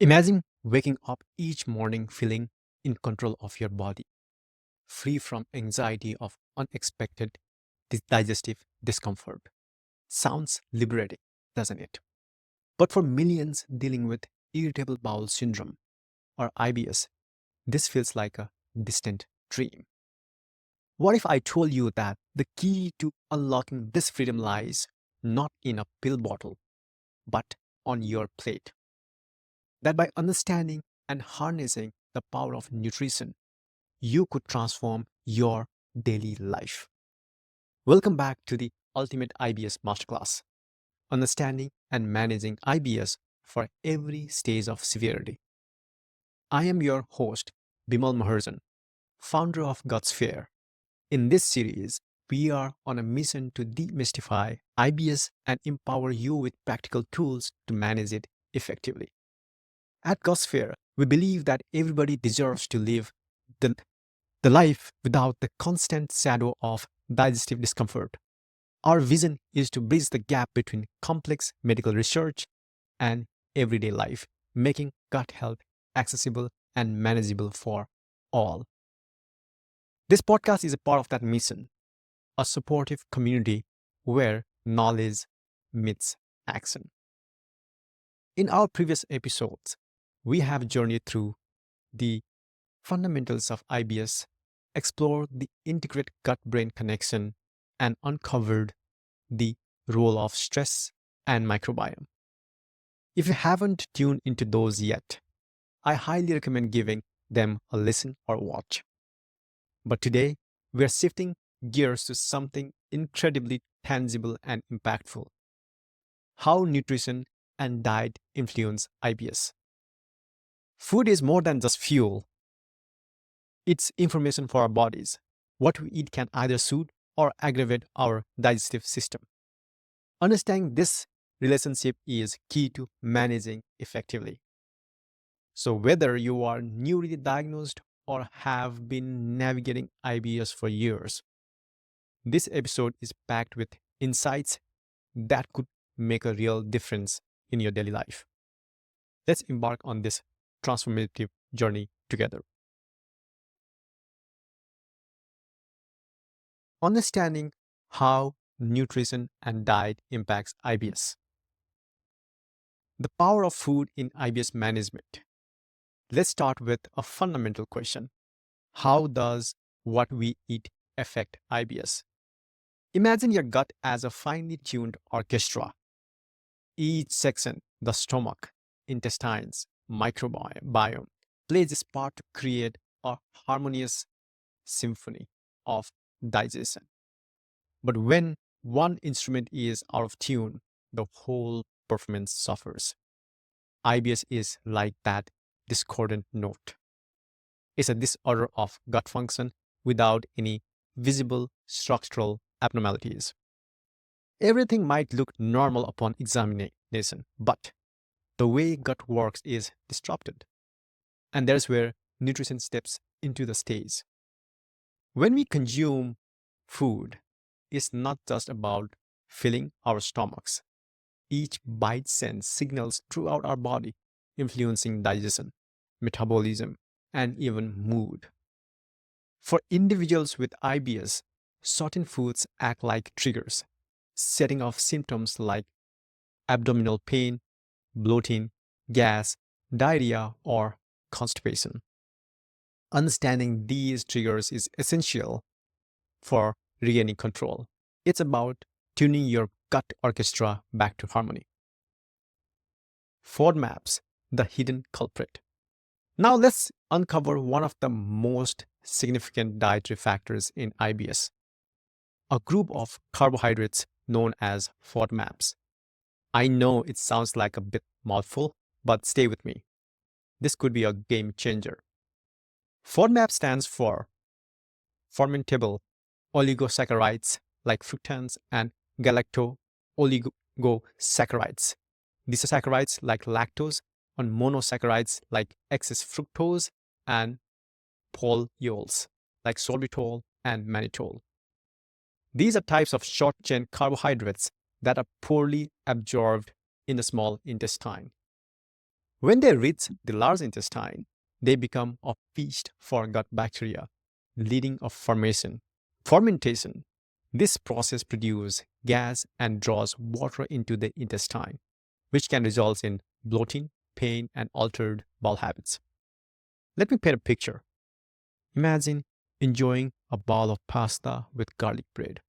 Imagine waking up each morning feeling in control of your body, free from anxiety of unexpected digestive discomfort. Sounds liberating, doesn't it? But for millions dealing with irritable bowel syndrome or IBS, this feels like a distant dream. What if I told you that the key to unlocking this freedom lies not in a pill bottle, but on your plate? That by understanding and harnessing the power of nutrition, you could transform your daily life. Welcome back to the Ultimate IBS Masterclass, understanding and managing IBS for every stage of severity. I am your host, Bimal Maharsan, founder of Gutsphere. In this series, we are on a mission to demystify IBS and empower you with practical tools to manage it effectively. At Gutsphere, we believe that everybody deserves to live the, the life without the constant shadow of digestive discomfort. Our vision is to bridge the gap between complex medical research and everyday life, making gut health accessible and manageable for all. This podcast is a part of that mission, a supportive community where knowledge meets action. In our previous episodes, we have journeyed through the fundamentals of IBS, explored the integrate gut brain connection, and uncovered the role of stress and microbiome. If you haven't tuned into those yet, I highly recommend giving them a listen or watch. But today, we are shifting gears to something incredibly tangible and impactful: how nutrition and diet influence IBS. Food is more than just fuel, it's information for our bodies. What we eat can either soothe or aggravate our digestive system. Understanding this relationship is key to managing effectively. So, whether you are newly diagnosed or have been navigating IBS for years, this episode is packed with insights that could make a real difference in your daily life. Let's embark on this transformative journey together. Understanding how nutrition and diet impacts IBS. The power of food in IBS management. Let's start with a fundamental question. How does what we eat affect IBS? Imagine your gut as a finely tuned orchestra. Each section, the stomach, intestines, microbiome, plays its part to create a harmonious symphony of digestion. But when one instrument is out of tune, the whole performance suffers. IBS is like that discordant note. It's a disorder of gut function without any visible structural abnormalities. Everything might look normal upon examination, but the way gut works is disrupted. And that's where nutrition steps into the stage. When we consume food, it's not just about filling our stomachs. Each bite sends signals throughout our body, influencing digestion, metabolism, and even mood. For individuals with IBS, certain foods act like triggers, setting off symptoms like abdominal pain, bloating, gas, diarrhea, or constipation. Understanding these triggers is essential for regaining control. It's about tuning your gut orchestra back to harmony. FODMAPs, the hidden culprit. Now let's uncover one of the most significant dietary factors in IBS, a group of carbohydrates known as FODMAPs. I know it sounds like a bit mouthful, but stay with me. This could be a game changer. FODMAP stands for fermentable oligosaccharides like fructans and galacto-oligosaccharides. Disaccharides like lactose and monosaccharides like excess fructose and polyols like sorbitol and mannitol. These are types of short-chain carbohydrates that are poorly absorbed in the small intestine. When they reach the large intestine, they become a feast for gut bacteria, leading to fermentation. This process produces gas and draws water into the intestine, which can result in bloating, pain, and altered bowel habits. Let me paint a picture. Imagine enjoying a bowl of pasta with garlic bread,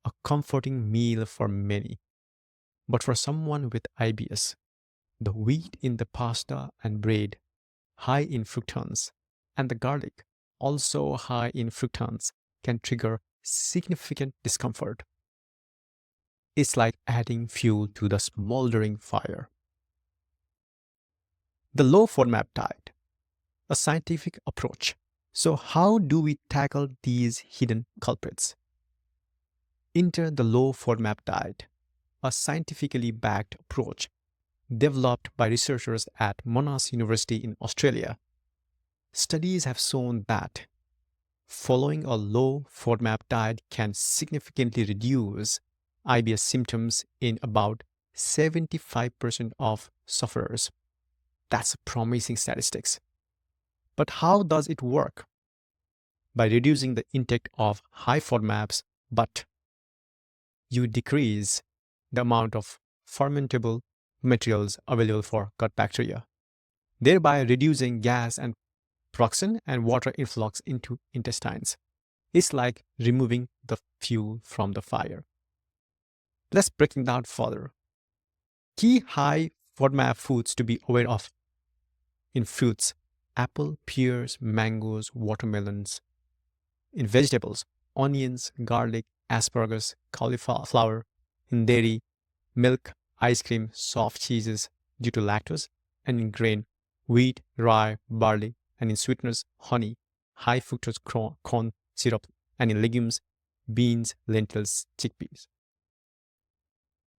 a comforting meal for many. But for someone with IBS, the wheat in the pasta and bread, high in fructose, and the garlic, also high in fructose, can trigger significant discomfort. It's like adding fuel to the smoldering fire. The low FODMAP diet, a scientific approach. So how do we tackle these hidden culprits? Enter the low FODMAP diet, a scientifically backed approach developed by researchers at Monash University in Australia. Studies have shown that following a low FODMAP diet can significantly reduce IBS symptoms in about 75% of sufferers. That's promising statistics. But how does it work? By reducing the intake of high FODMAPs, but you decrease the amount of fermentable materials available for gut bacteria, thereby reducing gas and toxin and water influx into intestines. It's like removing the fuel from the fire. Let's break it down further. Key high FODMAP foods to be aware of in fruits: apple, pears, mangoes, watermelons. In vegetables: onions, garlic, asparagus, cauliflower. In dairy: milk, ice cream, soft cheeses due to lactose. And in grain: wheat, rye, barley. And in sweeteners: honey, high fructose corn syrup. And in legumes: beans, lentils, chickpeas.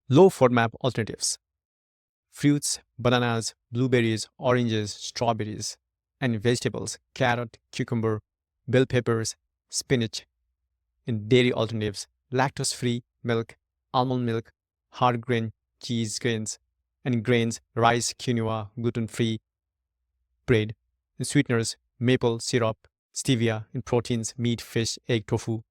Low FODMAP alternatives: fruits, bananas, blueberries, oranges, strawberries. And in vegetables: carrot, cucumber, bell peppers, spinach. In dairy alternatives: lactose-free milk, almond milk, hard grain cheese grains. And in grains: rice, quinoa, gluten-free bread. In sweeteners: maple syrup, stevia. In proteins: meat, fish, egg, tofu.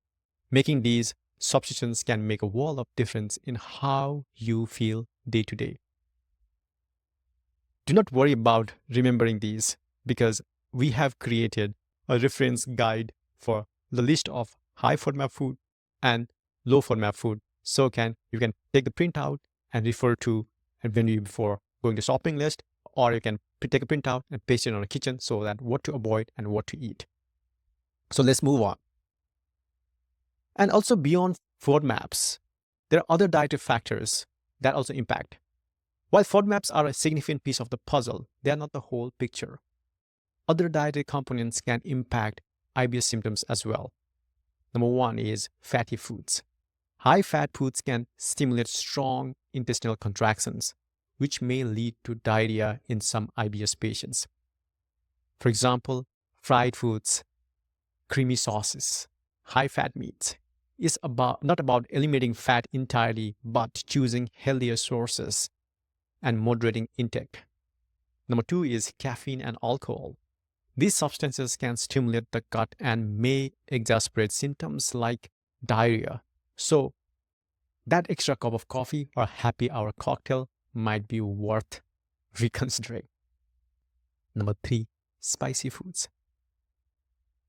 Making these substitutions can make a world of difference in how you feel day to day. Do not worry about remembering these, because we have created a reference guide for the list of high FODMAP food and low FODMAP food. So you can take the printout and refer to it when you before going to shopping list, or you can take a printout and paste it on a kitchen so that what to avoid and what to eat. So let's move on. And also beyond FODMAPs, there are other dietary factors that also impact. While FODMAPs are a significant piece of the puzzle, they are not the whole picture. Other dietary components can impact IBS symptoms as well. Number one is fatty foods. High fat foods can stimulate strong intestinal contractions, which may lead to diarrhea in some IBS patients. For example, fried foods, creamy sauces, high fat meats is not about eliminating fat entirely, but choosing healthier sources and moderating intake. Number two is caffeine and alcohol. These substances can stimulate the gut and may exacerbate symptoms like diarrhea. So that extra cup of coffee or happy hour cocktail might be worth reconsidering. Number three, spicy foods.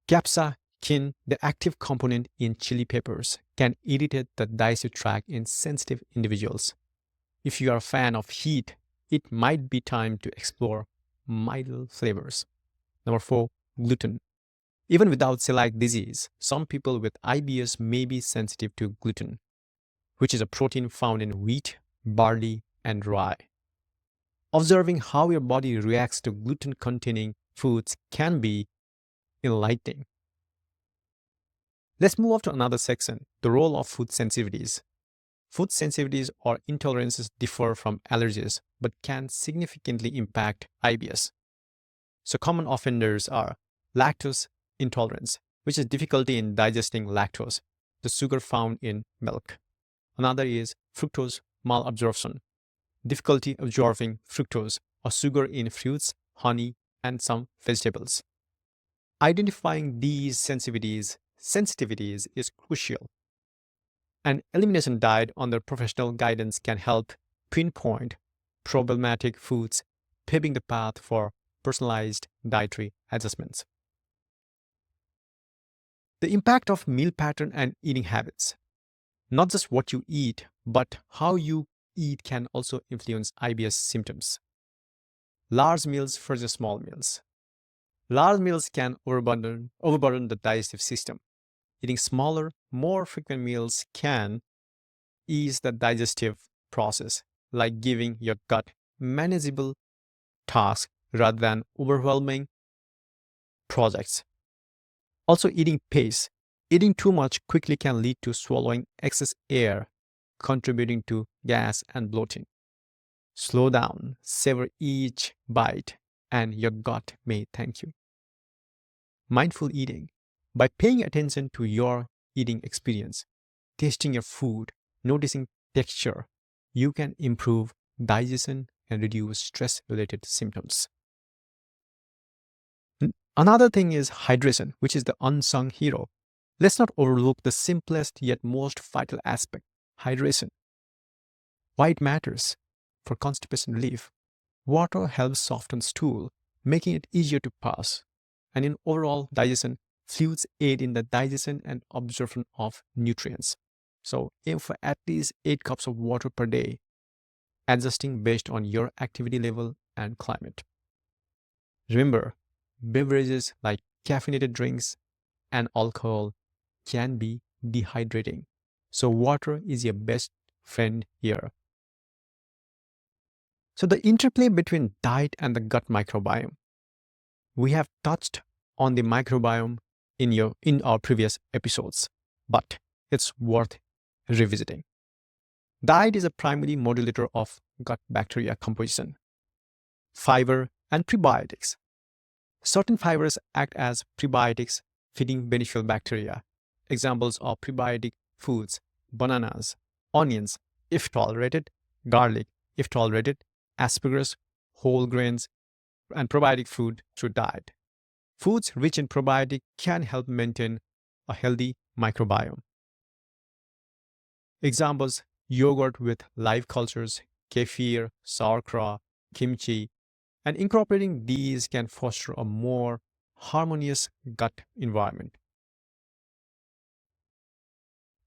Capsaicin, the active component in chili peppers, can irritate the digestive tract in sensitive individuals. If you are a fan of heat, it might be time to explore mild flavors. Number four, gluten. Even without celiac disease, some people with IBS may be sensitive to gluten, which is a protein found in wheat, barley, and rye. Observing how your body reacts to gluten-containing foods can be enlightening. Let's move on to another section, the role of food sensitivities. Food sensitivities or intolerances differ from allergies, but can significantly impact IBS. So common offenders are lactose intolerance, which is difficulty in digesting lactose, the sugar found in milk. Another is fructose malabsorption, difficulty absorbing fructose, or sugar in fruits, honey, and some vegetables. Identifying these sensitivities is crucial. An elimination diet under professional guidance can help pinpoint problematic foods, paving the path for personalized dietary adjustments. The impact of meal pattern and eating habits. Not just what you eat, but how you eat can also influence IBS symptoms. Large meals versus small meals. Large meals can overburden the digestive system. Eating smaller, more frequent meals can ease the digestive process, like giving your gut manageable tasks rather than overwhelming projects. Also, eating pace. Eating too much quickly can lead to swallowing excess air, contributing to gas and bloating. Slow down, savor each bite, and your gut may thank you. Mindful eating. By paying attention to your eating experience, tasting your food, noticing texture, you can improve digestion and reduce stress related symptoms. Another thing is hydration, which is the unsung hero. Let's not overlook the simplest yet most vital aspect, hydration. Why it matters? For constipation relief, water helps soften stool, making it easier to pass. And in overall digestion, fluids aid in the digestion and absorption of nutrients. So aim for at least 8 cups of water per day, adjusting based on your activity level and climate. Remember, beverages like caffeinated drinks and alcohol can be dehydrating. So water is your best friend here. So the interplay between diet and the gut microbiome. We have touched on the microbiome in our previous episodes, but it's worth revisiting. Diet is a primary modulator of gut bacteria composition, fiber, and prebiotics. Certain fibers act as prebiotics, feeding beneficial bacteria. Examples of prebiotic foods: bananas, onions, if tolerated, garlic, if tolerated, asparagus, whole grains, and probiotic food through diet. Foods rich in probiotic can help maintain a healthy microbiome. Examples: yogurt with live cultures, kefir, sauerkraut, kimchi, and incorporating these can foster a more harmonious gut environment.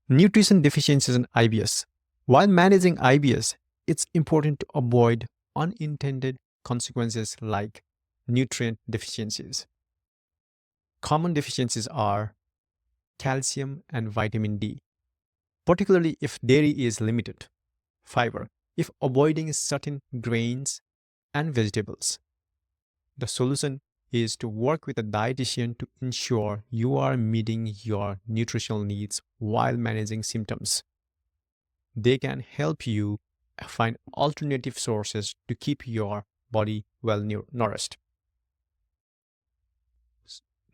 Nutrition deficiencies in IBS. While managing IBS, it's important to avoid unintended consequences like nutrient deficiencies. Common deficiencies are calcium and vitamin D, particularly if dairy is limited, fiber, if avoiding certain grains and vegetables. The solution is to work with a dietitian to ensure you are meeting your nutritional needs while managing symptoms. They can help you find alternative sources to keep your body well nourished.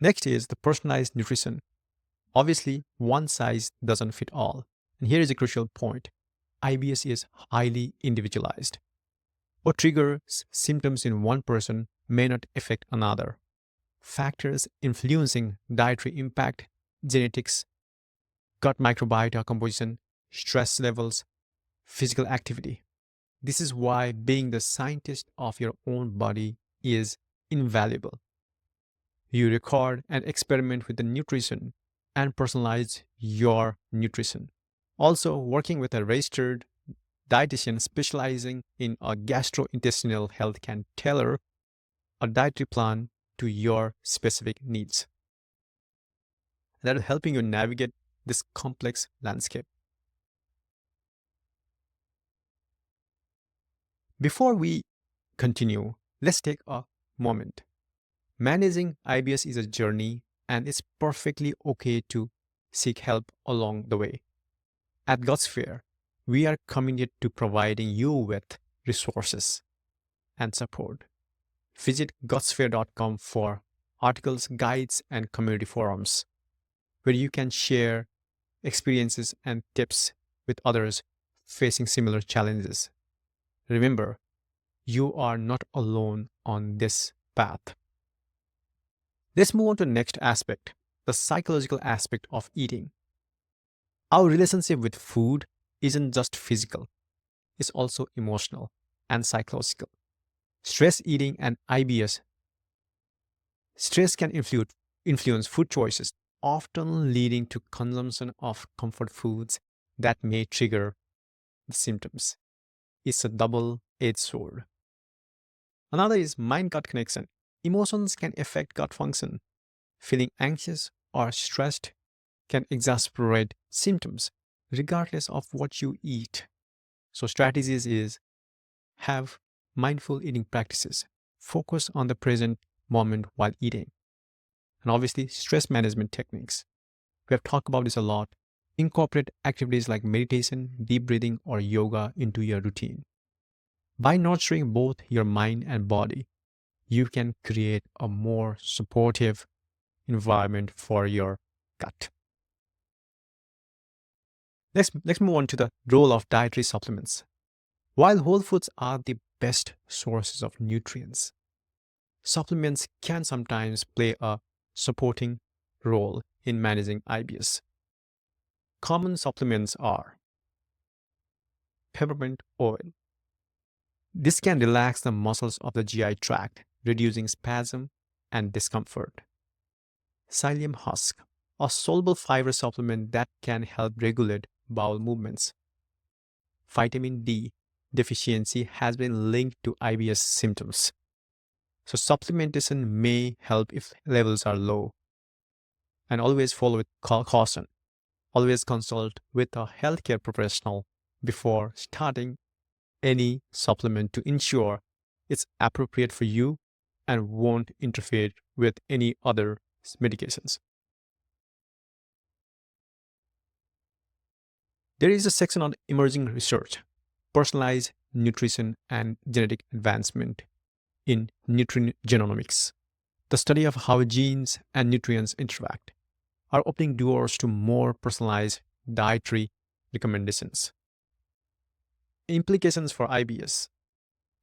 Next is the personalized nutrition. Obviously, one size doesn't fit all. And here is a crucial point. IBS is highly individualized. What triggers symptoms in one person may not affect another. Factors influencing dietary impact, genetics, gut microbiota composition, stress levels, physical activity. This is why being the scientist of your own body is invaluable. You record and experiment with the nutrition and personalize your nutrition. Also, working with a registered dietitian specializing in a gastrointestinal health can tailor a dietary plan to your specific needs. That is helping you navigate this complex landscape. Before we continue, let's take a moment. Managing IBS is a journey, and it's perfectly okay to seek help along the way. At Gutsphere, we are committed to providing you with resources and support. Visit gutsphere.com for articles, guides, and community forums where you can share experiences and tips with others facing similar challenges. Remember, You are not alone on this path. Let's move on to the next aspect, the psychological aspect of eating. Our relationship with food isn't just physical, it's also emotional and psychological. Stress eating and IBS. Stress can influence food choices, often leading to consumption of comfort foods that may trigger the symptoms. It's a double-edged sword. Another is mind-gut connection. Emotions can affect gut function. Feeling anxious or stressed can exacerbate symptoms regardless of what you eat. So strategies is have mindful eating practices. Focus on the present moment while eating. And obviously stress management techniques. We have talked about this a lot. Incorporate activities like meditation, deep breathing, or yoga into your routine. By nurturing both your mind and body, you can create a more supportive environment for your gut. Let's move on to the role of dietary supplements. While whole foods are the best sources of nutrients, supplements can sometimes play a supporting role in managing IBS. Common supplements are peppermint oil. This can relax the muscles of the GI tract, reducing spasm and discomfort. Psyllium husk, a soluble fiber supplement that can help regulate bowel movements. Vitamin D deficiency has been linked to IBS symptoms. So supplementation may help if levels are low. And always follow with caution. Always consult with a healthcare professional before starting any supplement to ensure it's appropriate for you and won't interfere with any other medications. There is a section on emerging research, personalized nutrition and genetic advancement in Nutrigenomics. The study of how genes and nutrients interact are opening doors to more personalized dietary recommendations. Implications for IBS.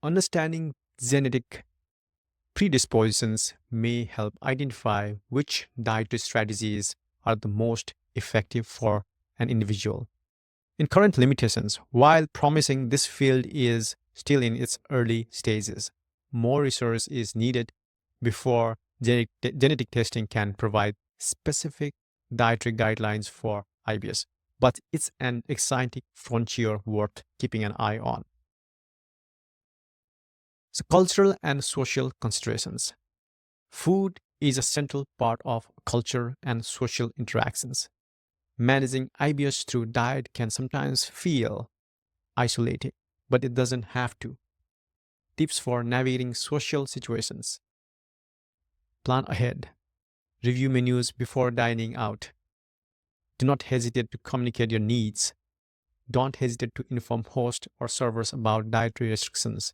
Understanding genetic predispositions may help identify which dietary strategies are the most effective for an individual. In current limitations, while promising, this field is still in its early stages. More research is needed before genetic testing can provide specific dietary guidelines for IBS, but it's an exciting frontier worth keeping an eye on. So, cultural and social considerations. Food is a central part of culture and social interactions. Managing IBS through diet can sometimes feel isolating, but it doesn't have to. Tips for navigating social situations. Plan ahead. Review menus before dining out. Do not hesitate to communicate your needs. Don't hesitate to inform hosts or servers about dietary restrictions.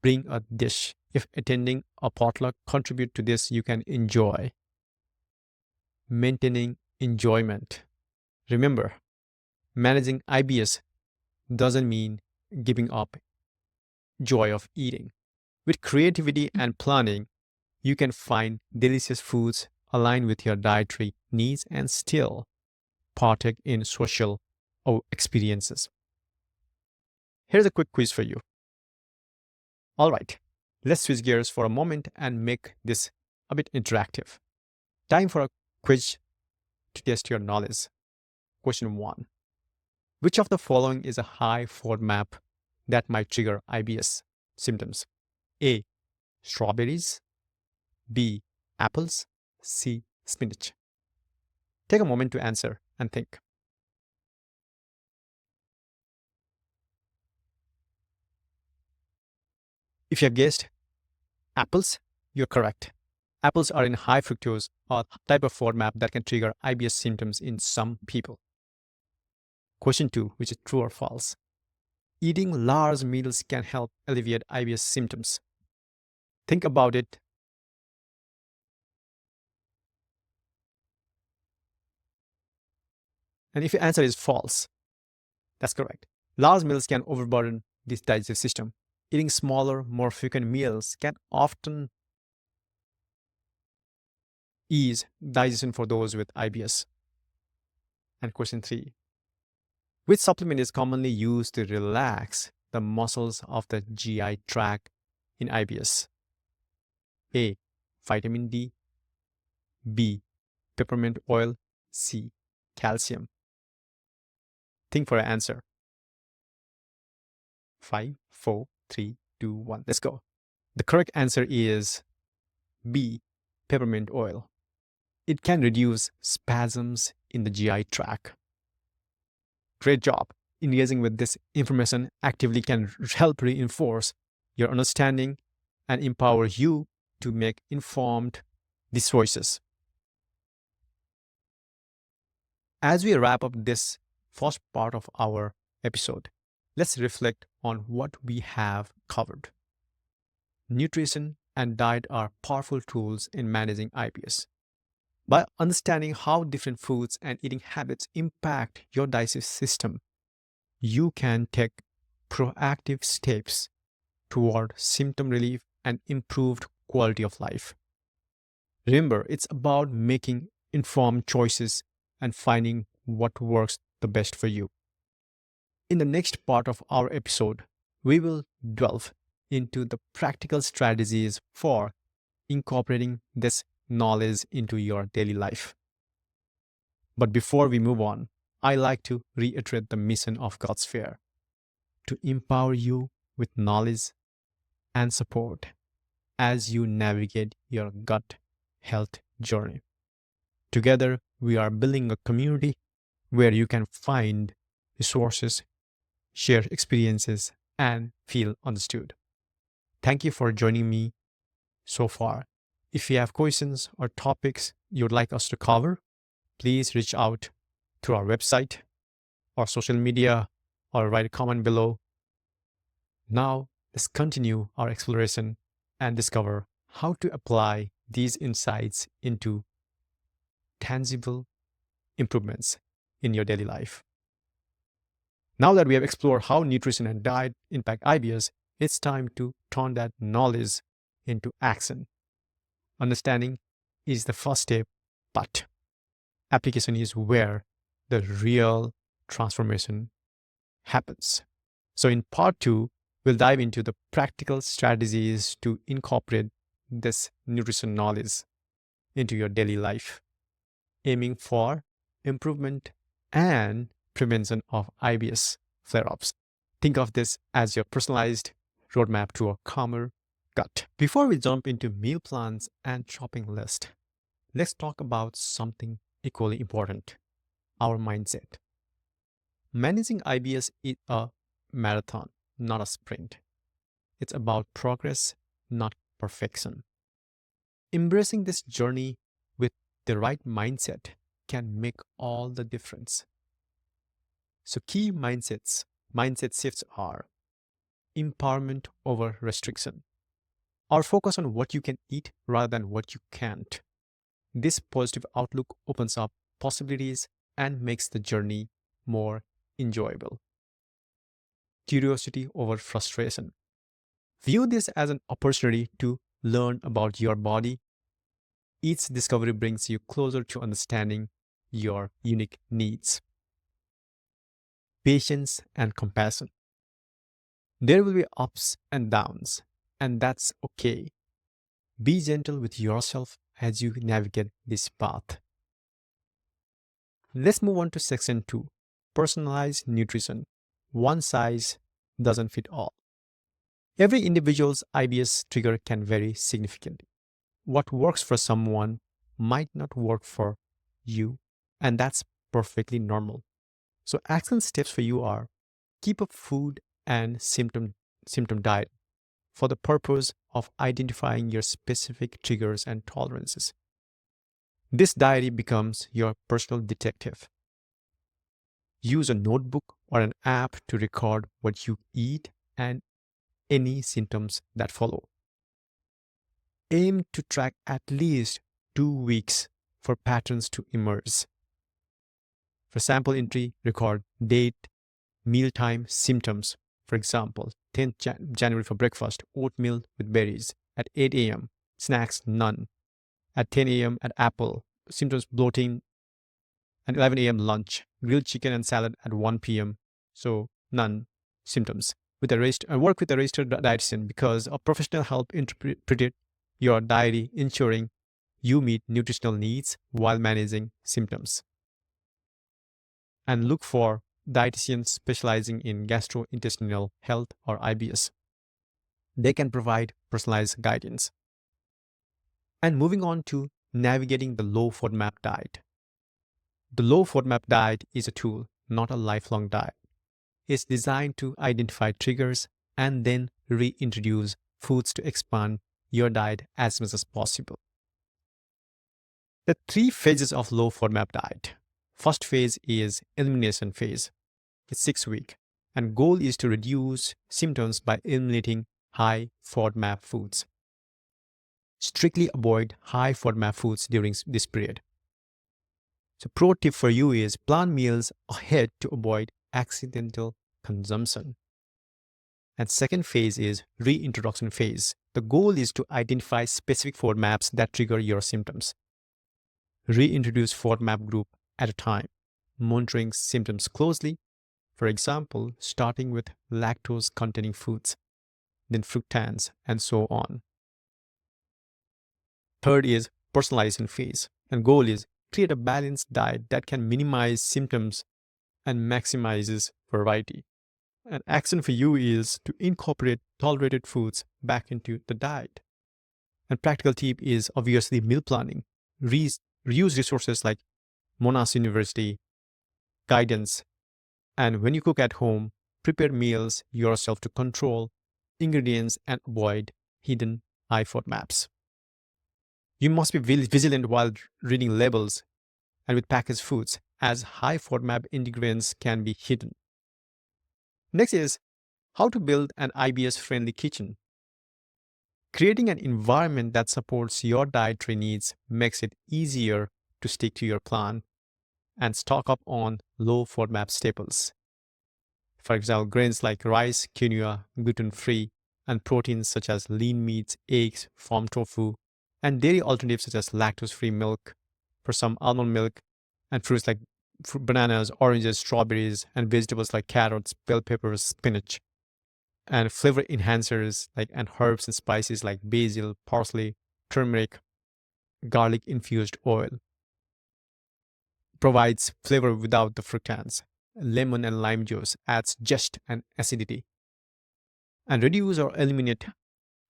Bring a dish. If attending a potluck, contribute to this you can enjoy. Maintaining enjoyment. Remember, managing IBS doesn't mean giving up joy of eating. With creativity and planning, you can find delicious foods aligned with your dietary needs and still partake in social experiences. Here's a quick quiz for you. All right, let's switch gears for a moment and make this a bit interactive. Time for a quiz to test your knowledge. Question 1. Which of the following is a high FODMAP that might trigger IBS symptoms? A. Strawberries. B. Apples. C. Spinach. Take a moment to answer and think. If you have guessed apples, you're correct. Apples are in high fructose or type of FODMAP that can trigger IBS symptoms in some people. Question 2, which is true or false. Eating large meals can help alleviate IBS symptoms. Think about it. And if your answer is false, that's correct. Large meals can overburden this digestive system, Eating smaller, more frequent meals can often ease digestion for those with IBS. And question 3. Which supplement is commonly used to relax the muscles of the GI tract in IBS? A. Vitamin D. B. Peppermint oil. C. Calcium. Think for an answer. 5, 4, 3, 2, 1. Let's go. The correct answer is B. Peppermint oil. It can reduce spasms in the GI tract. Great job. Engaging with this information actively can help reinforce your understanding and empower you to make informed choices. As we wrap up this first part of our episode, let's reflect on what we have covered. Nutrition and diet are powerful tools in managing IBS. By understanding how different foods and eating habits impact your digestive system, you can take proactive steps toward symptom relief and improved quality of life. Remember, it's about making informed choices and finding what works the best for you. In the next part of our episode, we will delve into the practical strategies for incorporating this knowledge into your daily life. But before we move on, I like to reiterate the mission of Gutsphere: to empower you with knowledge and support as you navigate your gut health journey. Together, we are building a community where you can find resources, share experiences, and feel understood. Thank you for joining me so far. If you have questions or topics you'd like us to cover, please reach out through our website or social media or write a comment below. Now, let's continue our exploration and discover how to apply these insights into tangible improvements in your daily life. Now that we have explored how nutrition and diet impact IBS, it's time to turn that knowledge into action. Understanding is the first step, but application is where the real transformation happens. So in part 2, we'll dive into the practical strategies to incorporate this nutrition knowledge into your daily life, aiming for improvement and prevention of IBS flare-ups. Think of this as your personalized roadmap to a calmer gut. Before we jump into meal plans and shopping list, let's talk about something equally important: our mindset. Managing IBS is a marathon, not a sprint. It's about progress, not perfection. Embracing this journey with the right mindset can make all the difference. So key mindset shifts are empowerment over restriction. Our focus on what you can eat rather than what you can't. This positive outlook opens up possibilities and makes the journey more enjoyable. Curiosity over frustration. View this as an opportunity to learn about your body. Each discovery brings you closer to understanding your unique needs. Patience and compassion. There will be ups and downs, and that's okay. Be gentle with yourself as you navigate this path. Let's move on to section 2, personalized nutrition. One size doesn't fit all. Every individual's IBS trigger can vary significantly. What works for someone might not work for you, and that's perfectly normal. So action steps for you are: keep a food and symptom diet for the purpose of identifying your specific triggers and tolerances. This diary becomes your personal detective. Use a notebook or an app to record what you eat and any symptoms that follow. Aim to track at least 2 weeks for patterns to emerge. For sample entry, record date, mealtime, symptoms. For example, 10th January for breakfast, oatmeal with berries. At 8 a.m., snacks, none. At 10 a.m., at apple, symptoms bloating. At 11 a.m., lunch, grilled chicken and salad at 1 p.m. So none symptoms. Work with a registered dietitian because a professional help interpret your diary, ensuring you meet nutritional needs while managing symptoms. And look for dietitians specializing in gastrointestinal health or IBS. They can provide personalized guidance. And moving on to navigating the low FODMAP diet. The low FODMAP diet is a tool, not a lifelong diet. It's designed to identify triggers and then reintroduce foods to expand your diet as much as possible. The 3 phases of low FODMAP diet. First phase is elimination phase. It's 6 weeks, and goal is to reduce symptoms by eliminating high FODMAP foods. Strictly avoid high FODMAP foods during this period. So pro tip for you is plan meals ahead to avoid accidental consumption. And second phase is reintroduction phase. The goal is to identify specific FODMAPs that trigger your symptoms. Reintroduce FODMAP group at a time, monitoring symptoms closely. For example, starting with lactose-containing foods, then fructans, and so on. Third is personalization phase, and goal is create a balanced diet that can minimize symptoms and maximizes variety. An action for you is to incorporate tolerated foods back into the diet. And practical tip is obviously meal planning. Reuse resources like Monash University guidance. And when you cook at home, prepare meals yourself to control ingredients and avoid hidden high FODMAPs. You must be vigilant while reading labels and with packaged foods, as high FODMAP ingredients can be hidden. Next is how to build an IBS-friendly kitchen. Creating an environment that supports your dietary needs makes it easier to stick to your plan and stock up on low FODMAP staples. For example, grains like rice, quinoa, gluten-free, and proteins such as lean meats, eggs, farm tofu, and dairy alternatives such as lactose-free milk, for some almond milk, and fruits like bananas, oranges, strawberries, and vegetables like carrots, bell peppers, spinach, and flavor enhancers and herbs and spices like basil, parsley, turmeric, garlic infused oil. Provides flavor without the fructans. Lemon and lime juice adds zest and acidity. And reduce or eliminate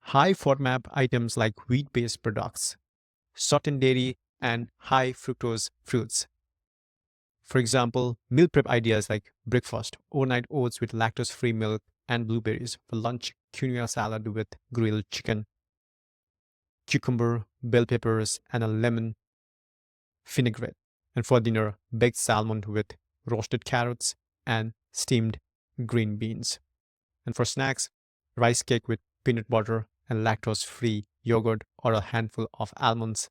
high FODMAP items like wheat-based products, softened dairy, and high fructose fruits. For example, meal prep ideas like breakfast, overnight oats with lactose-free milk and blueberries. For lunch, quinoa salad with grilled chicken, cucumber, bell peppers, and a lemon vinaigrette. And for dinner, baked salmon with roasted carrots and steamed green beans. And for snacks, rice cake with peanut butter and lactose-free yogurt or a handful of almonds,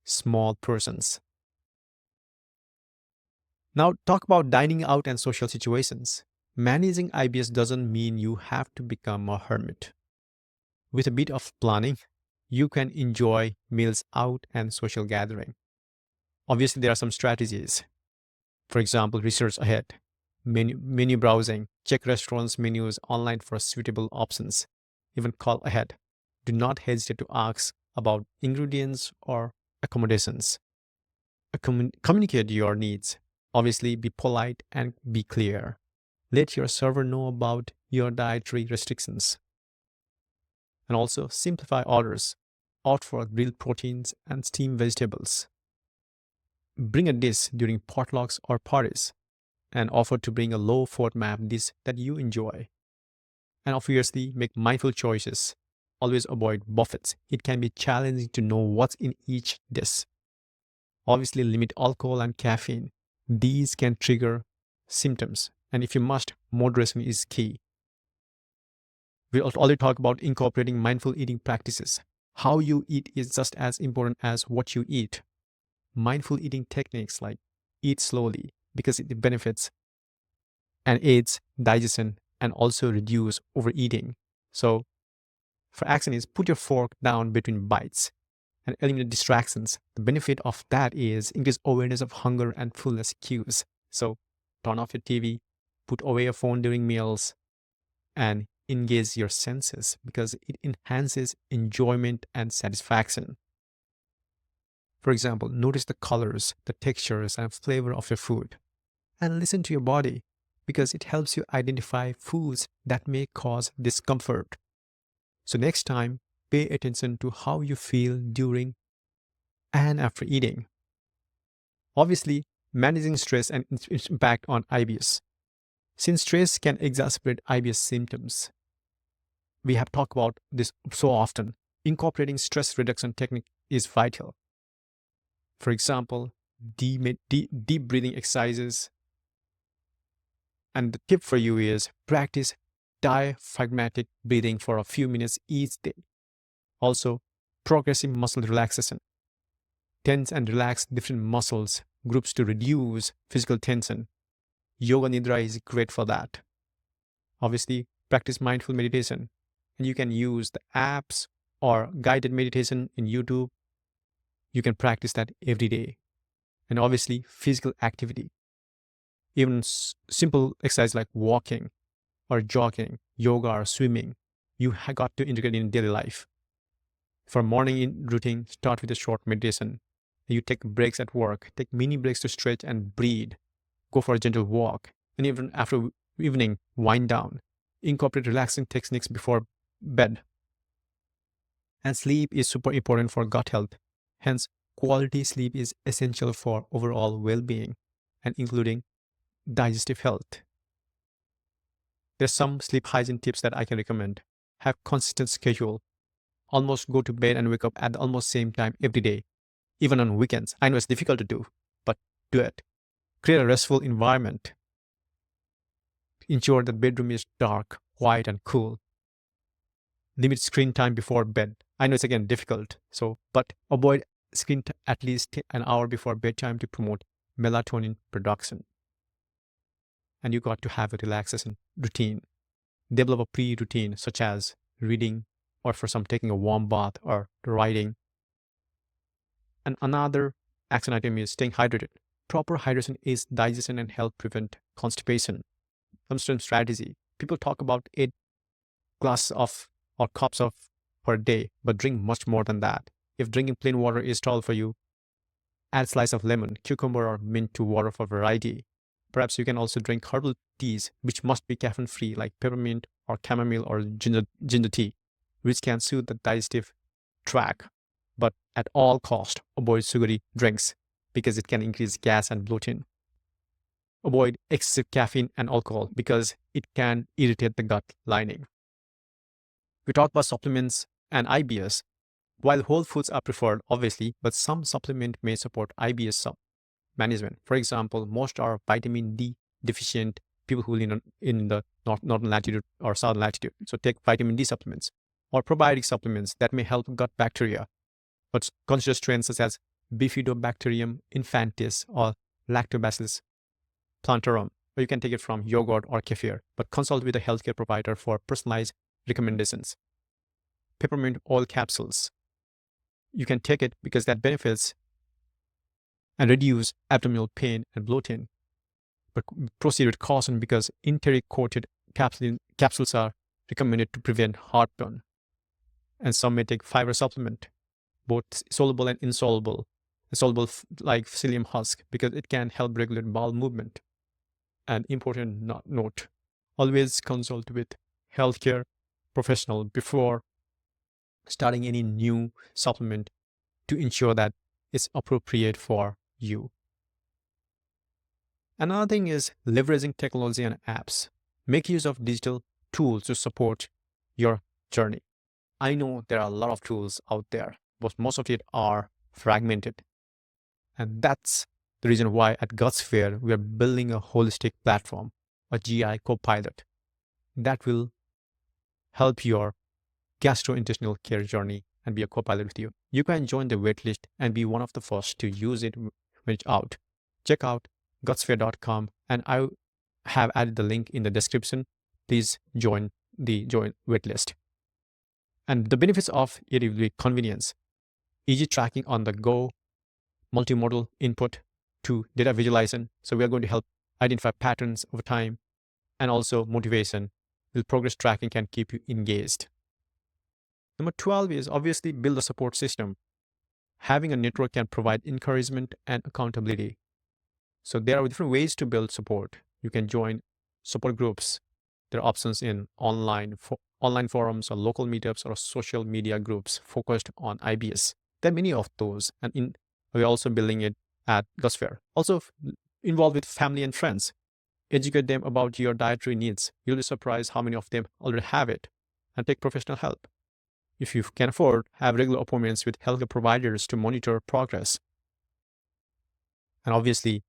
small portions. Now talk about dining out and social situations. Managing IBS doesn't mean you have to become a hermit. With a bit of planning, you can enjoy meals out and social gathering. Obviously, there are some strategies. For example, research ahead, menu browsing, check restaurants' menus online for suitable options, even call ahead. Do not hesitate to ask about ingredients or accommodations. Communicate your needs. Obviously, be polite and be clear. Let your server know about your dietary restrictions. And also simplify orders. Opt for grilled proteins and steamed vegetables. Bring a dish during potlucks or parties and offer to bring a low FODMAP dish that you enjoy. And obviously, make mindful choices. Always avoid buffets. It can be challenging to know what's in each dish. Obviously, limit alcohol and caffeine. These can trigger symptoms. And if you must, moderation is key. We already talked about incorporating mindful eating practices. How you eat is just as important as what you eat. Mindful eating techniques like eat slowly because it benefits and aids digestion and also reduce overeating. So for action is put your fork down between bites and eliminate distractions. The benefit of that is increase awareness of hunger and fullness cues. So turn off your TV, put away your phone during meals, and engage your senses because it enhances enjoyment and satisfaction. For example, notice the colors, the textures, and flavor of your food. And listen to your body because it helps you identify foods that may cause discomfort. So next time, pay attention to how you feel during and after eating. Obviously, managing stress and its impact on IBS. Since stress can exacerbate IBS symptoms, we have talked about this so often. Incorporating stress reduction technique is vital. For example, deep breathing exercises. And the tip for you is practice diaphragmatic breathing for a few minutes each day. Also, progressive muscle relaxation. Tense and relax different muscles groups to reduce physical tension. Yoga Nidra is great for that. Obviously, practice mindful meditation. And you can use the apps or guided meditation in YouTube. You can practice that every day. And obviously, physical activity. Even simple exercise like walking or jogging, yoga or swimming, you have got to integrate in daily life. For morning routine, start with a short meditation. You take breaks at work, take mini breaks to stretch and breathe. Go for a gentle walk. And even after evening, wind down. Incorporate relaxing techniques before bed. And sleep is super important for gut health. Hence, quality sleep is essential for overall well-being and including digestive health. There's some sleep hygiene tips that I can recommend. Have consistent schedule. Almost go to bed and wake up at the almost same time every day, even on weekends. I know it's difficult to do, but do it. Create a restful environment. Ensure the bedroom is dark, quiet, and cool. Limit screen time before bed. I know it's again difficult, but avoid screen at least an hour before bedtime to promote melatonin production. And you got to have a relaxation routine. Develop a pre-routine such as reading or for some taking a warm bath or writing. And another action item is staying hydrated. Proper hydration aids digestion and help prevent constipation. Some strategy. People talk about 8 glasses of or cups of per day, but drink much more than that. If drinking plain water is tall for you, add a slice of lemon, cucumber, or mint to water for variety. Perhaps you can also drink herbal teas, which must be caffeine-free, like peppermint or chamomile or ginger tea, which can soothe the digestive tract. But at all cost, avoid sugary drinks because it can increase gas and bloating. Avoid excessive caffeine and alcohol because it can irritate the gut lining. We talk about supplements and IBS. While whole foods are preferred, obviously, but some supplement may support IBS management. For example, most are vitamin D deficient people who live in the northern latitude or southern latitude. So take vitamin D supplements or probiotic supplements that may help gut bacteria. But consider strains such as Bifidobacterium infantis or Lactobacillus plantarum, or you can take it from yogurt or kefir, but consult with a healthcare provider for personalized recommendations. Peppermint oil capsules. You can take it because that benefits and reduce abdominal pain and bloating. But proceed with caution because enteric-coated capsules are recommended to prevent heartburn. And some may take fiber supplement, both soluble and insoluble. Soluble like psyllium husk because it can help regulate bowel movement. An important note, always consult with healthcare professional before starting any new supplement to ensure that it's appropriate for you. Another thing is leveraging technology and apps. Make use of digital tools to support your journey. I know there are a lot of tools out there, but most of it are fragmented. And that's the reason why at Gutsphere, we are building a holistic platform, a GI Copilot, that will help your gastrointestinal care journey and be a co-pilot with you. You can join the waitlist and be one of the first to use it when it's out. Check out gutsphere.com and I have added the link in the description please join the waitlist. And the benefits of it will be convenience, easy tracking on the go, multimodal input to data visualization. So we are going to help identify patterns over time, and also motivation. The progress tracking can keep you engaged. Number 12 is obviously build a support system. Having a network can provide encouragement and accountability. So there are different ways to build support. You can join support groups. There are options in online forums or local meetups or social media groups focused on IBS. There are many of those, and we're also building it at Gutsphere. Also involved with family and friends. Educate them about your dietary needs. You'll be surprised how many of them already have it, and take professional help. If you can afford, have regular appointments with healthcare providers to monitor progress. And obviously,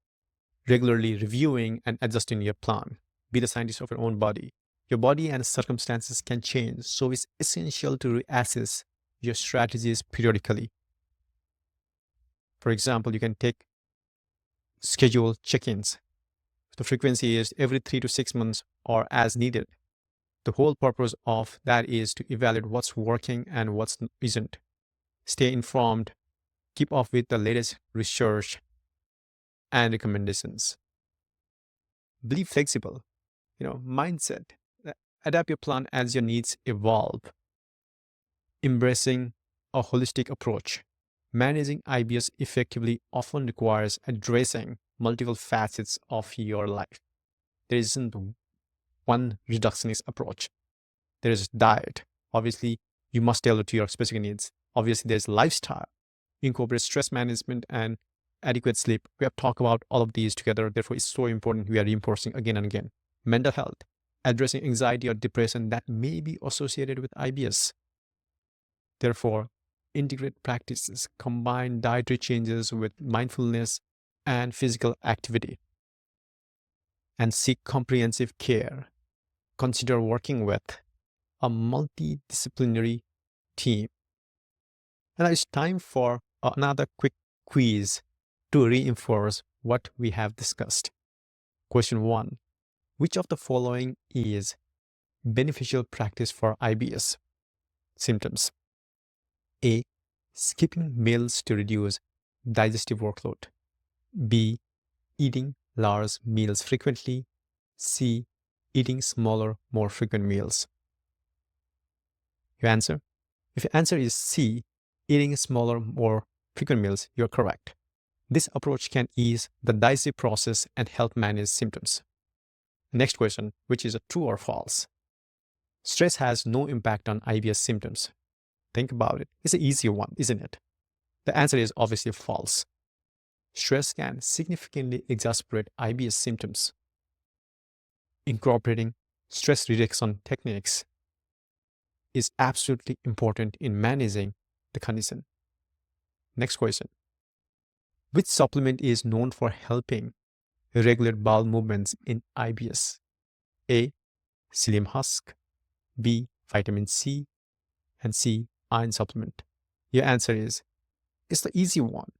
regularly reviewing and adjusting your plan. Be the scientist of your own body. Your body and circumstances can change, so it's essential to reassess your strategies periodically. For example, you can take schedule check-ins. The frequency is every 3 to 6 months or as needed. The whole purpose of that is to evaluate what's working and what isn't. Stay informed, keep up with the latest research and recommendations. Be flexible, mindset. Adapt your plan as your needs evolve. Embracing a holistic approach. Managing IBS effectively often requires addressing multiple facets of your life. There isn't one reductionist approach. There is diet. Obviously, you must tailor to your specific needs. Obviously, there's lifestyle. Incorporate stress management and adequate sleep. We have talked about all of these together. Therefore, it's so important we are reinforcing again and again. Mental health. Addressing anxiety or depression that may be associated with IBS. Therefore, integrate practices, combine dietary changes with mindfulness and physical activity, and seek comprehensive care. Consider working with a multidisciplinary team. And it's time for another quick quiz to reinforce what we have discussed. Question 1. Which of the following is beneficial practice for IBS symptoms? A. Skipping meals to reduce digestive workload. B. Eating large meals frequently. C. Eating smaller, more frequent meals. Your answer? If your answer is C, eating smaller, more frequent meals, you're correct. This approach can ease the digestive process and help manage symptoms. Next question, which is a true or false? Stress has no impact on IBS symptoms. Think about it. It's an easy one, isn't it? The answer is obviously false. Stress can significantly exacerbate IBS symptoms. Incorporating stress reduction techniques is absolutely important in managing the condition. Next question. Which supplement is known for helping regulate bowel movements in IBS? A. Psyllium husk. B. Vitamin C. And C. Iron supplement. Your answer is, it's the easy one.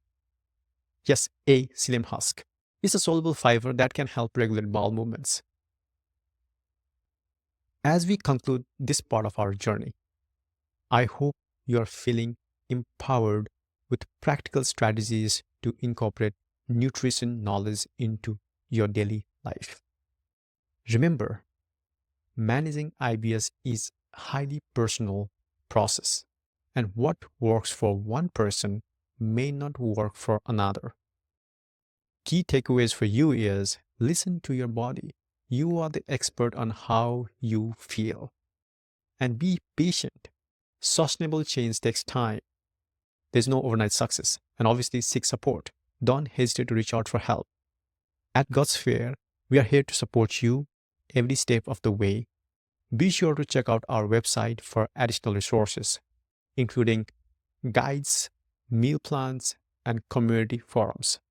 Yes, A. Psyllium husk. It's a soluble fiber that can help regulate bowel movements. As we conclude this part of our journey, I hope you are feeling empowered with practical strategies to incorporate nutrition knowledge into your daily life. Remember, managing IBS is a highly personal process, and what works for one person may not work for another. Key takeaways for you is listen to your body. You are the expert on how you feel. And be patient. Sustainable change takes time. There's no overnight success. And obviously seek support. Don't hesitate to reach out for help. At Gutsphere, we are here to support you every step of the way. Be sure to check out our website for additional resources, including guides, meal plans, and community forums.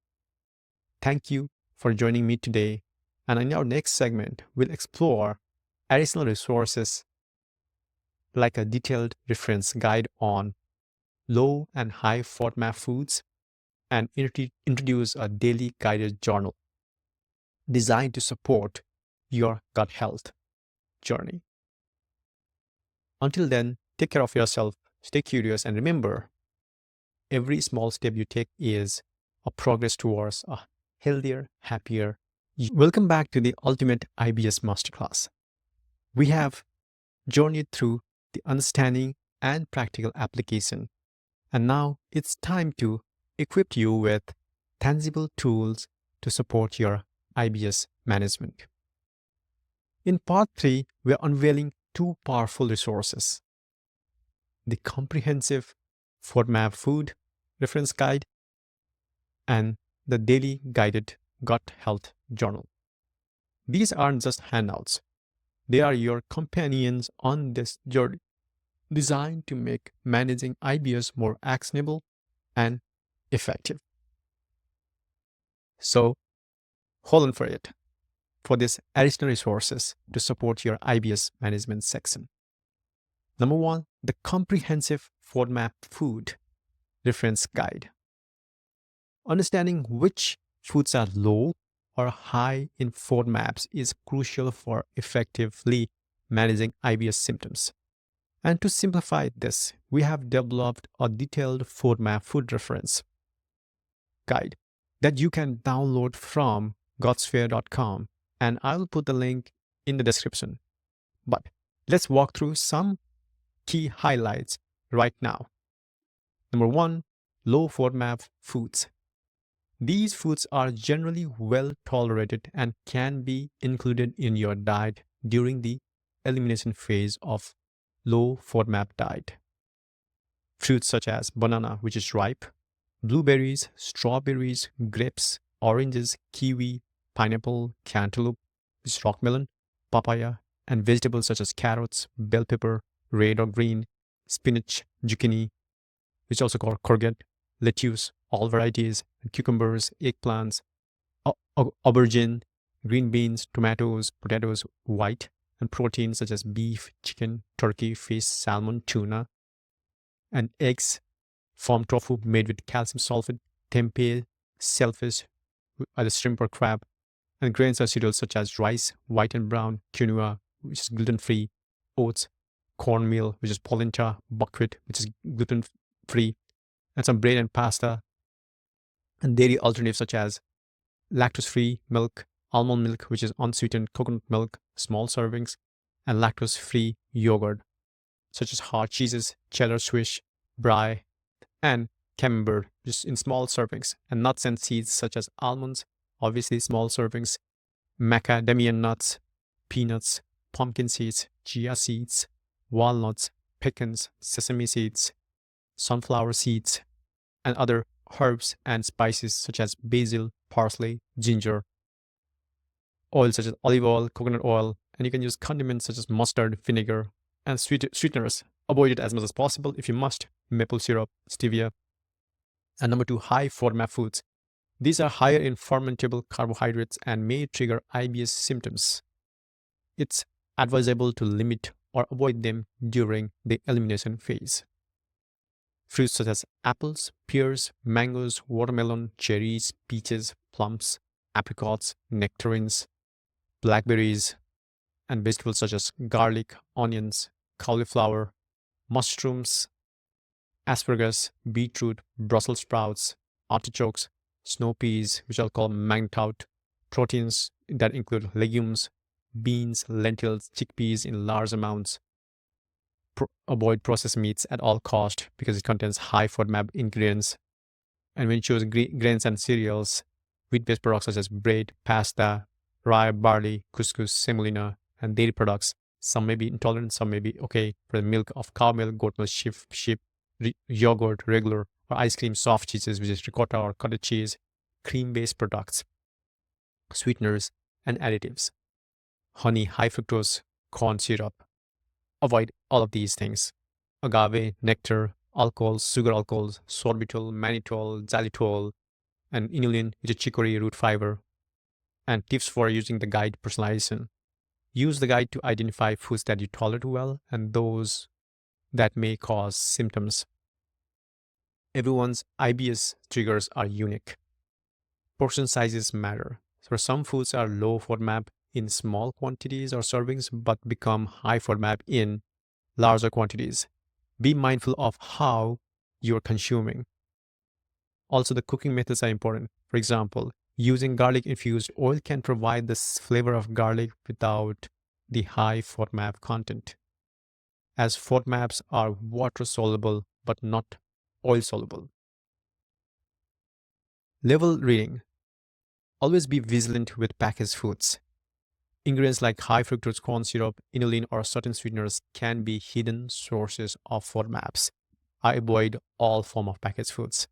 Thank you for joining me today. And in our next segment, we'll explore additional resources like a detailed reference guide on low and high FODMAP foods and introduce a daily guided journal designed to support your gut health. journey. Until then, take care of yourself, stay curious, and remember, every small step you take is a progress towards a healthier, happier you. Welcome back to the Ultimate IBS Masterclass. We have journeyed through the understanding and practical application, and now it's time to equip you with tangible tools to support your IBS management. In part 3, we are unveiling two powerful resources: the comprehensive FODMAP food reference guide and the daily guided gut health journal. These aren't just handouts, they are your companions on this journey, designed to make managing IBS more actionable and effective. So, hold on for it for these additional resources to support your IBS management section. Number 1, the comprehensive FODMAP food reference guide. Understanding which foods are low or high in FODMAPs is crucial for effectively managing IBS symptoms. And to simplify this, we have developed a detailed FODMAP food reference guide that you can download from Gutsphere.com, and I'll put the link in the description. But let's walk through some key highlights right now. Number 1, low FODMAP foods. These foods are generally well tolerated and can be included in your diet during the elimination phase of low FODMAP diet. Fruits such as banana, which is ripe, blueberries, strawberries, grapes, oranges, kiwi, pineapple, cantaloupe, which is rockmelon, papaya, and vegetables such as carrots, bell pepper, red or green, spinach, zucchini, which is also called courgette, lettuce, all varieties, and cucumbers, eggplants, aubergine, green beans, tomatoes, potatoes, white, and proteins such as beef, chicken, turkey, fish, salmon, tuna, and eggs, farm tofu made with calcium sulfate, tempeh, shellfish, either shrimp or crab, and grains or cereals such as rice, white and brown, quinoa, which is gluten-free, oats, cornmeal, which is polenta, buckwheat, which is gluten-free, and some bread and pasta, and dairy alternatives such as lactose-free milk, almond milk, which is unsweetened coconut milk, small servings, and lactose-free yogurt, such as hard cheeses, cheddar, Swiss, brie, and camembert, just in small servings, and nuts and seeds such as almonds, obviously small servings, macadamia nuts, peanuts, pumpkin seeds, chia seeds, walnuts, pecans, sesame seeds, sunflower seeds, and other herbs and spices such as basil, parsley, ginger, oil such as olive oil, coconut oil, and you can use condiments such as mustard, vinegar, and sweeteners. Avoid it as much as possible if you must. Maple syrup, stevia. And number 2, high FODMAP foods. These are higher in fermentable carbohydrates and may trigger IBS symptoms. It's advisable to limit or avoid them during the elimination phase. Fruits such as apples, pears, mangoes, watermelon, cherries, peaches, plums, apricots, nectarines, blackberries, and vegetables such as garlic, onions, cauliflower, mushrooms, asparagus, beetroot, Brussels sprouts, artichokes, snow peas, which I'll call magnetite, proteins that include legumes, beans, lentils, chickpeas in large amounts. Avoid processed meats at all cost because it contains high FODMAP ingredients. And when you choose grains and cereals, wheat-based products such as bread, pasta, rye, barley, couscous, semolina, and dairy products, some may be intolerant, some may be okay. For the milk of cow milk, goat milk, sheep, yogurt, regular, or ice cream, soft cheeses, which is ricotta or cottage cheese, cream-based products, sweeteners, and additives, honey, high fructose, corn syrup. Avoid all of these things. Agave, nectar, alcohols, sugar alcohols, sorbitol, mannitol, xylitol, and inulin, which is chicory root fiber. And tips for using the guide personalization. Use the guide to identify foods that you tolerate well and those that may cause symptoms. Everyone's IBS triggers are unique. Portion sizes matter. So some foods are low FODMAP in small quantities or servings, but become high FODMAP in larger quantities. Be mindful of how you're consuming. Also, the cooking methods are important. For example, using garlic infused oil can provide the flavor of garlic without the high FODMAP content, as FODMAPs are water soluble but not oil soluble. Label reading. Always be vigilant with packaged foods. Ingredients like high fructose corn syrup, inulin, or certain sweeteners can be hidden sources of FODMAPs. I avoid all form of packaged foods.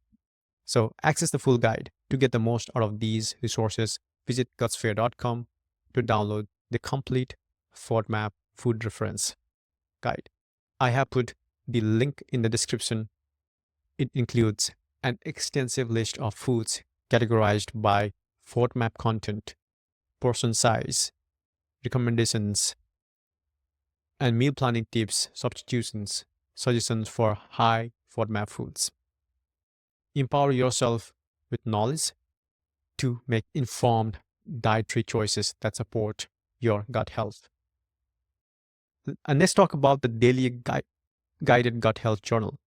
So access the full guide. To get the most out of these resources, visit gutsphere.com to download the complete FODMAP food reference guide. I have put the link in the description. It includes an extensive list of foods categorized by FODMAP content, portion size, recommendations, and meal planning tips, substitutions, suggestions for high FODMAP foods. Empower yourself with knowledge to make informed dietary choices that support your gut health. And let's talk about the daily guided gut health journal.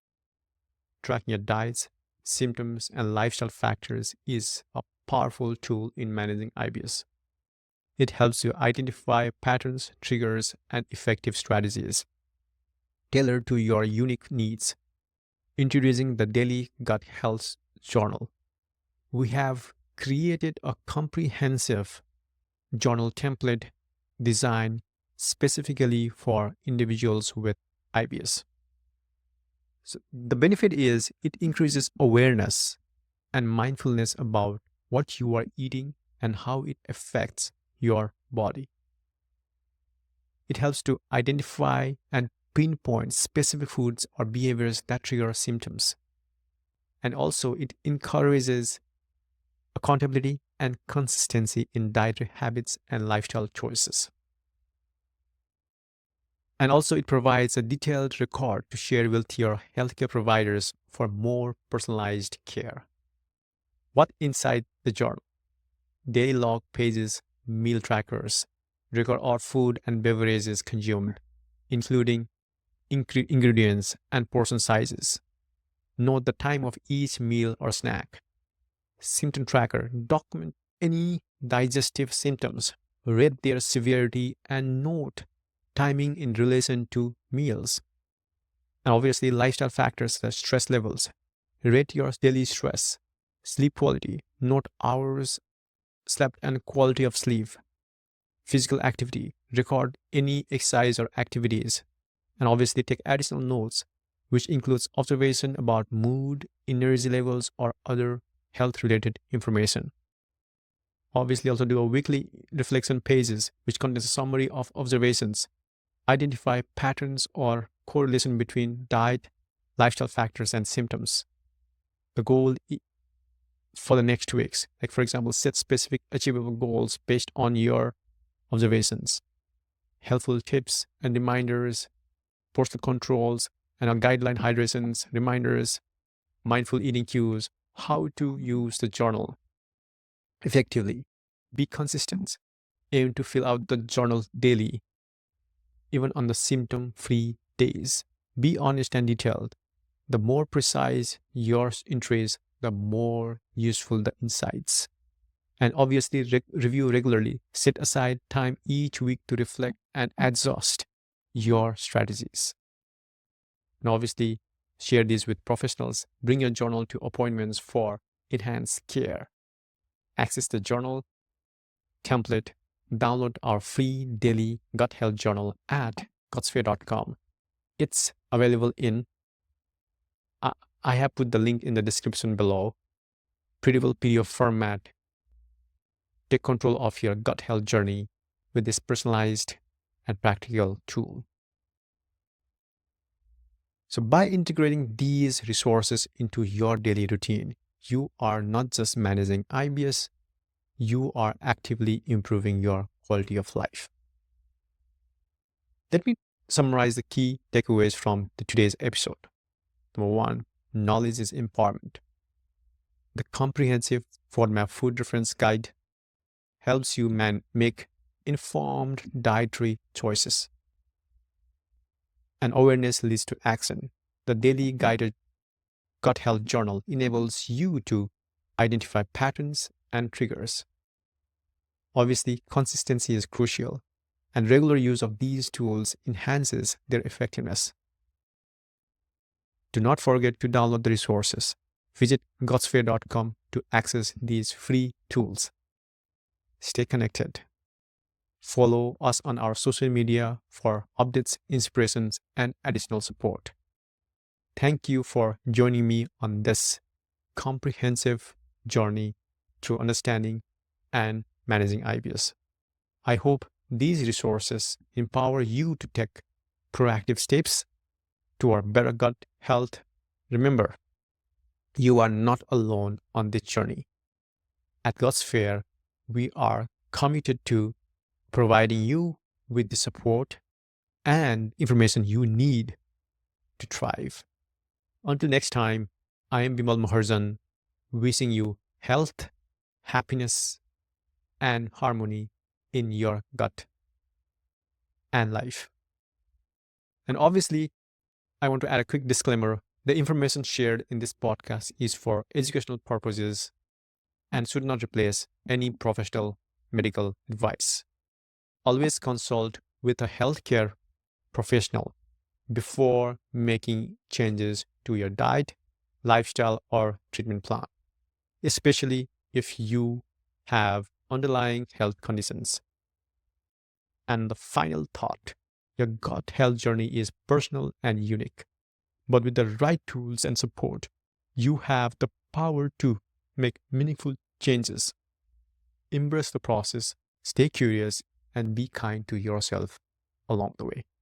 Tracking your diets, symptoms, and lifestyle factors is a powerful tool in managing IBS. It helps you identify patterns, triggers, and effective strategies tailored to your unique needs. Introducing the Daily Gut Health Journal. We have created a comprehensive journal template designed specifically for individuals with IBS. So the benefit is it increases awareness and mindfulness about what you are eating and how it affects your body. It helps to identify and pinpoint specific foods or behaviors that trigger symptoms. And also, it encourages accountability and consistency in dietary habits and lifestyle choices. And also, it provides a detailed record to share with your healthcare providers for more personalized care. What inside the journal? Daily log pages, meal trackers, record all food and beverages consumed, including ingredients and portion sizes. Note the time of each meal or snack. Symptom tracker. Document any digestive symptoms, rate their severity, and note timing in relation to meals. And obviously, lifestyle factors such as stress levels. Rate your daily stress, sleep quality, note hours slept and quality of sleep. Physical activity. Record any exercise or activities. And obviously take additional notes, which includes observation about mood, energy levels, or other health-related information. Obviously also do a weekly reflection pages, which contains a summary of observations. Identify patterns or correlation between diet, lifestyle factors, and symptoms. The goal for the next 2 weeks, like for example, set specific achievable goals based on your observations. Helpful tips and reminders, portion controls, and our guideline hydrations, reminders, mindful eating cues, how to use the journal effectively. Be consistent. Aim to fill out the journal daily, even on the symptom-free days. Be honest and detailed. The more precise your entries, the more useful the insights. And obviously, review regularly. Set aside time each week to reflect and adjust your strategies. And obviously, share these with professionals. Bring your journal to appointments for enhanced care. Access the journal template. Download our free daily gut health journal at gutsphere.com. It's available in, I have put the link in the description below. Printable PDF format. Take control of your gut health journey with this personalized and practical tool. So by integrating these resources into your daily routine, you are not just managing IBS, you are actively improving your quality of life. Let me summarize the key takeaways from today's episode. Number 1, knowledge is empowerment. The comprehensive FODMAP food reference guide helps you make informed dietary choices. And awareness leads to action. The daily guided gut health journal enables you to identify patterns and triggers. Obviously, consistency is crucial, and regular use of these tools enhances their effectiveness. Do not forget to download the resources. Visit Gutsphere.com to access these free tools. Stay connected. Follow us on our social media for updates, inspirations, and additional support. Thank you for joining me on this comprehensive journey through understanding and managing IBS. I hope these resources empower you to take proactive steps toward better gut health. Remember, you are not alone on this journey. At Gutsphere, we are committed to providing you with the support and information you need to thrive. Until next time, I am Bimal Maharsan, wishing you health, happiness, and harmony in your gut and life. And obviously, I want to add a quick disclaimer. The information shared in this podcast is for educational purposes and should not replace any professional medical advice. Always consult with a healthcare professional before making changes to your diet, lifestyle, or treatment plan, especially if you have underlying health conditions. And the final thought, your gut health journey is personal and unique, but with the right tools and support, you have the power to make meaningful changes. Embrace the process, stay curious, and be kind to yourself along the way.